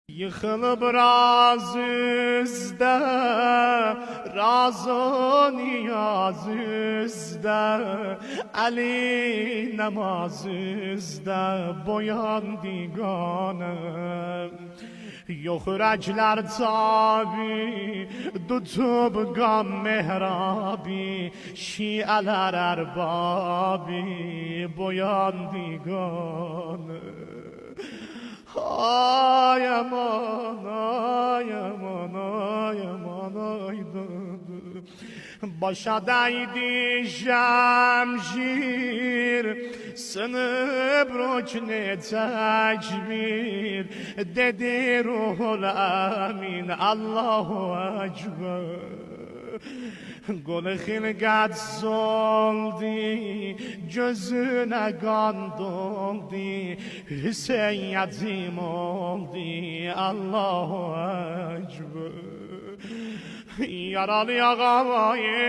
Yıkılıp razızda, razı niyazızda, Ali namazızda boyandı gönlüm. Yok rəclər tabi, tutup gam mehrabi, şiələr ərbabi boyandı gönlüm. Ay aman, ay aman, ay aman, ay dadı. Başa değdi şemşir, sınıp rükne tecbir, dedi ruhul amin, Allahu Ekber. Gül xilqət soldi, gözüne kan doldu, Hüseyin yetim oldu, Allahu Ekber. Yaralı ağabayı